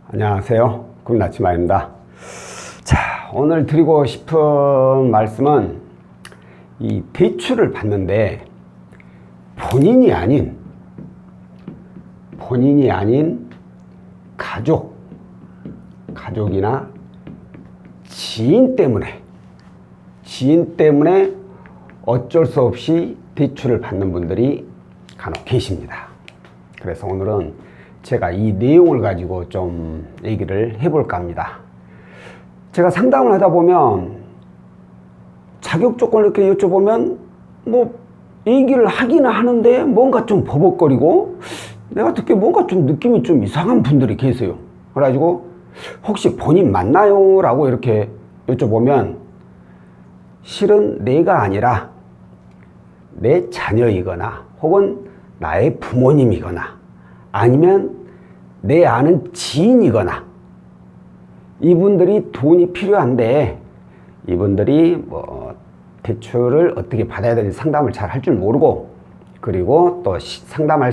안녕하세요. 꿈나치마입니다. 자, 오늘 드리고 싶은 말씀은 이 대출을 받는데 본인이 아닌 가족이나 지인 때문에 어쩔 수 없이 대출을 받는 분들이 간혹 계십니다. 그래서 오늘은 제가 이 내용을 가지고 좀 얘기를 해볼까 합니다. 제가 상담을 하다 보면 자격 조건을 이렇게 여쭤보면 얘기를 하기는 하는데 뭔가 좀 버벅거리고 내가 듣기에 뭔가 좀 느낌이 좀 이상한 분들이 계세요. 그래가지고 혹시 본인 맞나요? 라고 이렇게 여쭤보면 실은 내가 아니라 내 자녀이거나 혹은 나의 부모님이거나 아니면 내 아는 지인이거나 이분들이 돈이 필요한데 이분들이 대출을 어떻게 받아야 되는지 상담을 잘 할 줄 모르고 그리고 또 상담할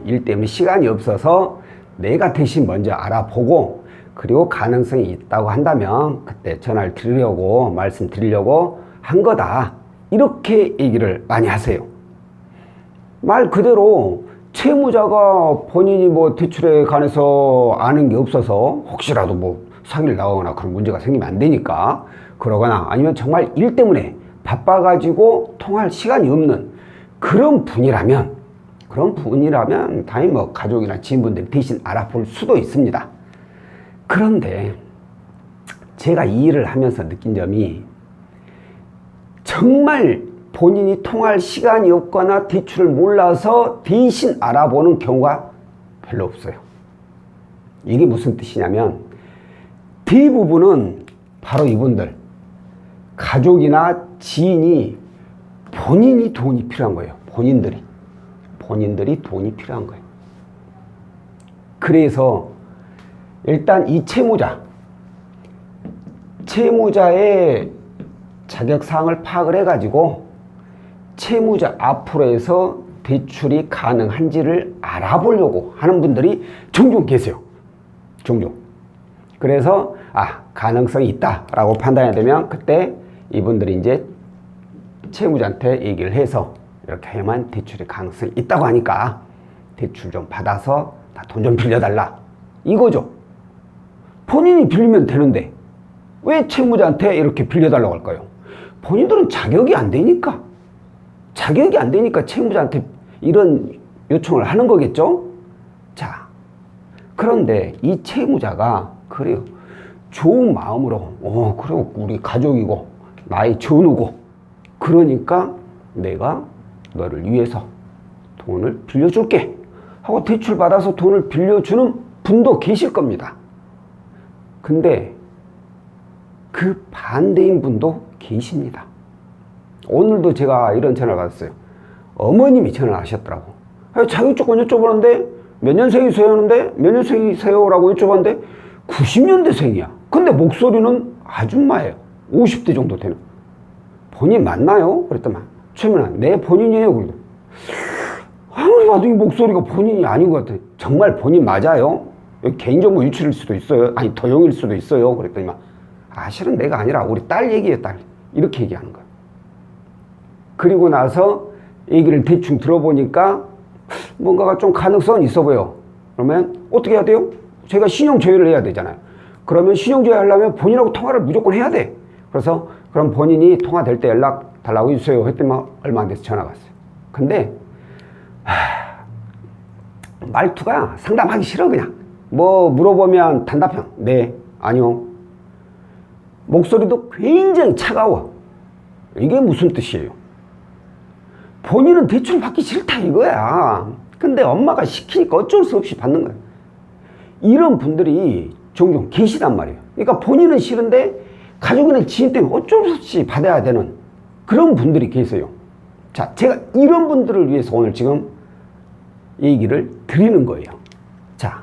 일 때문에 시간이 없어서 내가 대신 먼저 알아보고 그리고 가능성이 있다고 한다면 그때 전화를 드리려고 말씀드리려고 한 거다. 이렇게 얘기를 많이 하세요. 말 그대로 채무자가 본인이 대출에 관해서 아는 게 없어서 혹시라도 사기를 나가거나 그런 문제가 생기면 안 되니까 그러거나 아니면 정말 일 때문에 바빠가지고 통할 시간이 없는 그런 분이라면 당연히 가족이나 지인분들이 대신 알아볼 수도 있습니다. 그런데 제가 이 일을 하면서 느낀 점이 정말 본인이 통할 시간이 없거나 대출을 몰라서 대신 알아보는 경우가 별로 없어요. 이게 무슨 뜻이냐면 대부분은 바로 이분들 가족이나 지인이 본인이 돈이 필요한 거예요. 본인들이 돈이 필요한 거예요. 그래서 일단 이 채무자의 자격사항을 파악을 해가지고 채무자 앞으로 해서 대출이 가능한지를 알아보려고 하는 분들이 종종 계세요. 그래서 가능성이 있다라고 판단이 되면 그때 이분들이 이제 채무자한테 얘기를 해서 이렇게 해야만 대출의 가능성이 있다고 하니까 대출 좀 받아서 돈 좀 빌려달라 이거죠. 본인이 빌리면 되는데 왜 채무자한테 이렇게 빌려달라고 할까요? 본인들은 자격이 안 되니까 채무자한테 이런 요청을 하는 거겠죠? 자, 그런데 이 채무자가 그래요. 좋은 마음으로 그래 우리 가족이고 나의 전우고 그러니까 내가 너를 위해서 돈을 빌려줄게 하고 대출 받아서 돈을 빌려주는 분도 계실 겁니다. 근데 그 반대인 분도 계십니다. 오늘도 제가 이런 전화를 받았어요. 어머님이 전화를 하셨더라고. 자격 조건 여쭤보는데 몇 년생이세요? 하는데 몇 년생이세요? 라고 여쭤봤는데 90년대생이야. 근데 목소리는 아줌마예요. 50대 정도 되는. 본인 맞나요? 그랬더만 최민아 내 본인이에요. 그러더니 아무리 봐도 이 목소리가 본인이 아닌 것 같아. 정말 본인 맞아요? 여기 개인정보 유출일 수도 있어요. 아니 도용일 수도 있어요. 그랬더니 실은 내가 아니라 우리 딸 얘기예요. 딸. 이렇게 얘기하는 거야. 그리고 나서 얘기를 대충 들어보니까 뭔가가 좀 가능성은 있어 보여. 그러면 어떻게 해야 돼요? 제가 신용조회를 해야 되잖아요. 그러면 신용조회 하려면 본인하고 통화를 무조건 해야 돼. 그래서 그럼 본인이 통화될 때 연락 달라고 해주세요. 했더니 얼마 안 돼서 전화가 왔어요. 근데 말투가 상담하기 싫어. 그냥 물어보면 단답형 네 아니요. 목소리도 굉장히 차가워. 이게 무슨 뜻이에요? 본인은 대출 받기 싫다 이거야. 근데 엄마가 시키니까 어쩔 수 없이 받는 거야. 이런 분들이 종종 계시단 말이에요. 그러니까 본인은 싫은데 가족이나 지인 때문에 어쩔 수 없이 받아야 되는 그런 분들이 계세요. 자, 제가 이런 분들을 위해서 오늘 지금 얘기를 드리는 거예요. 자,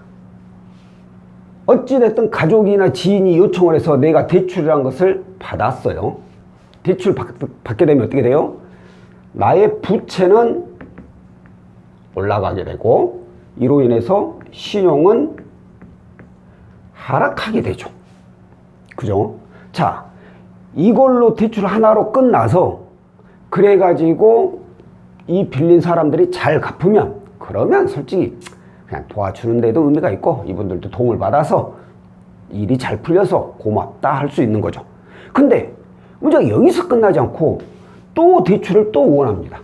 어찌됐든 가족이나 지인이 요청을 해서 내가 대출이라는 것을 받았어요. 대출 받게 되면 어떻게 돼요? 나의 부채는 올라가게 되고 이로 인해서 신용은 하락하게 되죠. 그죠? 자, 이걸로 대출 하나로 끝나서 그래가지고 이 빌린 사람들이 잘 갚으면, 그러면 솔직히 그냥 도와주는 데도 의미가 있고 이분들도 도움을 받아서 일이 잘 풀려서 고맙다 할 수 있는 거죠. 근데 문제가 여기서 끝나지 않고 또 대출을 또 원합니다.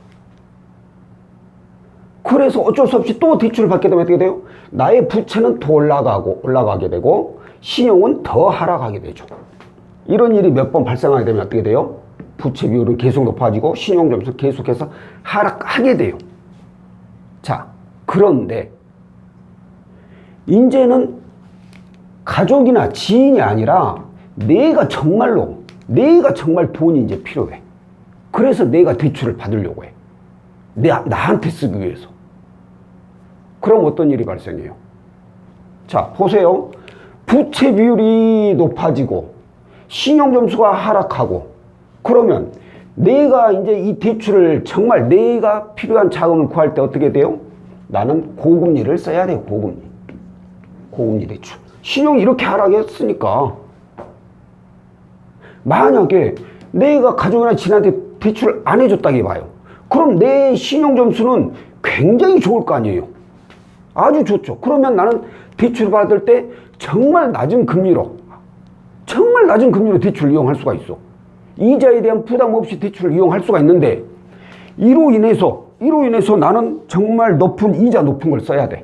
그래서 어쩔 수 없이 또 대출을 받게 되면 어떻게 돼요? 나의 부채는 더 올라가게 되고 신용은 더 하락하게 되죠. 이런 일이 몇 번 발생하게 되면 어떻게 돼요? 부채 비율은 계속 높아지고 신용 점수 계속해서 하락하게 돼요. 자, 그런데 이제는 가족이나 지인이 아니라 내가 정말 돈이 이제 필요해. 그래서 내가 대출을 받으려고 해. 나한테 쓰기 위해서. 그럼 어떤 일이 발생해요? 자, 보세요. 부채 비율이 높아지고 신용 점수가 하락하고, 그러면 내가 이제 이 대출을 정말 내가 필요한 자금을 구할 때 어떻게 돼요? 나는 고금리를 써야 돼요. 고금리 대출. 신용이 이렇게 하락했으니까 만약에 내가 가족이나 지인한테 대출을 안 해줬다고 해봐요. 그럼 내 신용 점수는 굉장히 좋을 거 아니에요. 아주 좋죠. 그러면 나는 대출 받을 때 정말 낮은 금리로 대출을 이용할 수가 있어. 이자에 대한 부담 없이 대출을 이용할 수가 있는데, 이로 인해서 나는 정말 이자 높은 걸 써야 돼.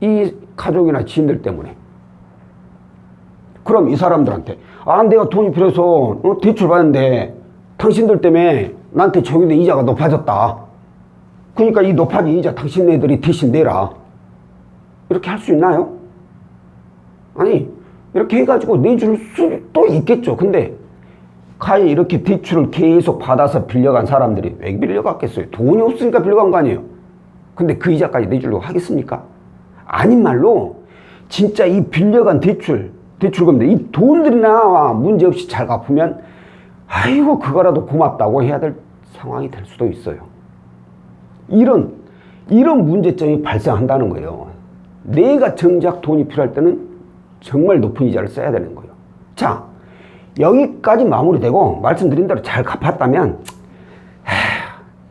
이 가족이나 지인들 때문에. 그럼 이 사람들한테, 내가 돈이 필요해서 대출 받는데 당신들 때문에 나한테 적용된 이자가 높아졌다. 그러니까 이 높아진 이자 당신네들이 대신 내라. 이렇게 할 수 있나요? 아니, 이렇게 해가지고 내줄 수도 있겠죠. 근데 과연 이렇게 대출을 계속 받아서 빌려간 사람들이 왜 빌려갔겠어요? 돈이 없으니까 빌려간 거 아니에요. 근데 그 이자까지 내주려고 하겠습니까? 아닌 말로 진짜 이 빌려간 대출금들, 이 돈들이나 문제없이 잘 갚으면 아이고 그거라도 고맙다고 해야 될 상황이 될 수도 있어요. 이런 문제점이 발생한다는 거예요. 내가 정작 돈이 필요할 때는 정말 높은 이자를 써야 되는 거예요. 자, 여기까지 마무리되고 말씀드린 대로 잘 갚았다면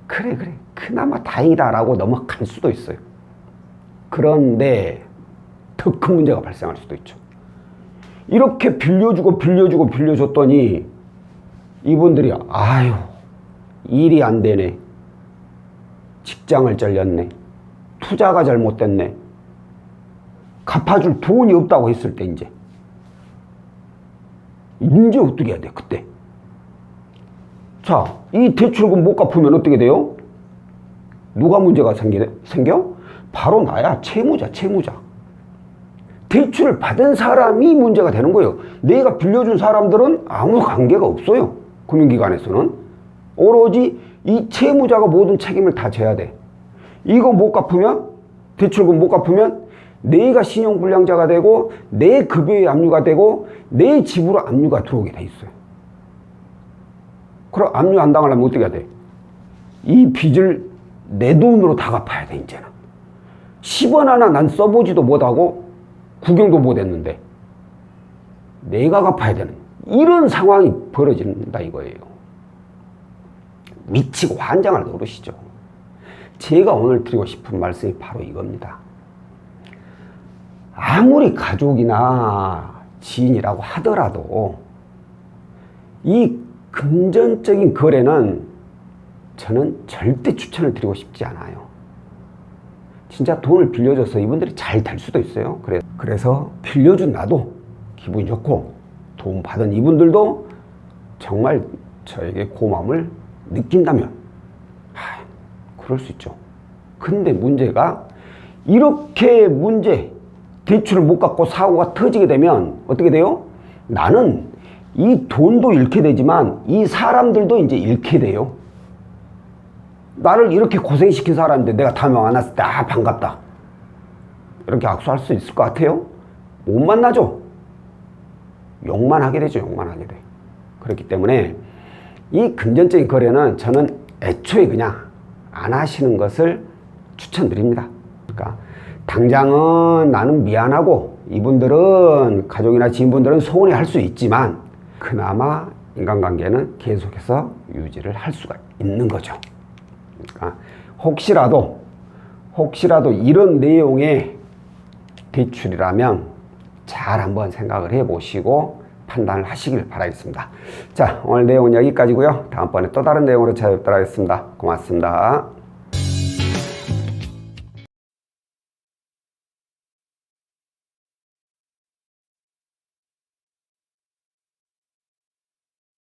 그래 그나마 다행이다 라고 넘어갈 수도 있어요. 그런데 더 큰 문제가 발생할 수도 있죠. 이렇게 빌려줬더니 이분들이 일이 안 되네, 직장을 잘렸네, 투자가 잘못됐네, 갚아줄 돈이 없다고 했을 때 이제 어떻게 해야 돼? 그때 자, 이 대출금 못 갚으면 어떻게 돼요? 누가 문제가 생겨? 바로 나야. 채무자. 대출을 받은 사람이 문제가 되는 거예요. 내가 빌려준 사람들은 아무 관계가 없어요. 금융기관에서는 오로지 이 채무자가 모든 책임을 다 져야 돼. 이거 못 갚으면, 대출금 못 갚으면 내가 신용불량자가 되고 내 급여에 압류가 되고 내 집으로 압류가 들어오게 돼 있어요. 그럼 압류 안 당하려면 어떻게 해야 돼? 이 빚을 내 돈으로 다 갚아야 돼. 이제는 10원 하나 난 써보지도 못하고 구경도 못했는데 내가 갚아야 되는 이런 상황이 벌어진다 이거예요. 미치고 환장할 노릇이죠. 제가 오늘 드리고 싶은 말씀이 바로 이겁니다. 아무리 가족이나 지인이라고 하더라도 이 금전적인 거래는 저는 절대 추천을 드리고 싶지 않아요. 진짜 돈을 빌려줘서 이분들이 잘 될 수도 있어요. 그래서 빌려준 나도 기분이 좋고 도움 받은 이분들도 정말 저에게 고마움을 느낀다면 그럴 수 있죠. 근데 문제가 이렇게 대출을 못 갚고 사고가 터지게 되면 어떻게 돼요? 나는 이 돈도 잃게 되지만 이 사람들도 이제 잃게 돼요. 나를 이렇게 고생시킨 사람인데 내가 다음에 만났을 때 반갑다 이렇게 악수할 수 있을 것 같아요? 못 만나죠. 욕만 하게 되죠. 그렇기 때문에 이 금전적인 거래는 저는 애초에 그냥 안 하시는 것을 추천드립니다. 그러니까 당장은 나는 미안하고 이분들은 가족이나 지인분들은 서운해 할 수 있지만 그나마 인간관계는 계속해서 유지를 할 수가 있는 거죠. 그러니까 혹시라도 이런 내용의 대출이라면 잘 한번 생각을 해 보시고 판단을 하시길 바라겠습니다. 자, 오늘 내용은 여기까지고요. 다음번에 또 다른 내용으로 찾아뵙도록 하겠습니다. 고맙습니다.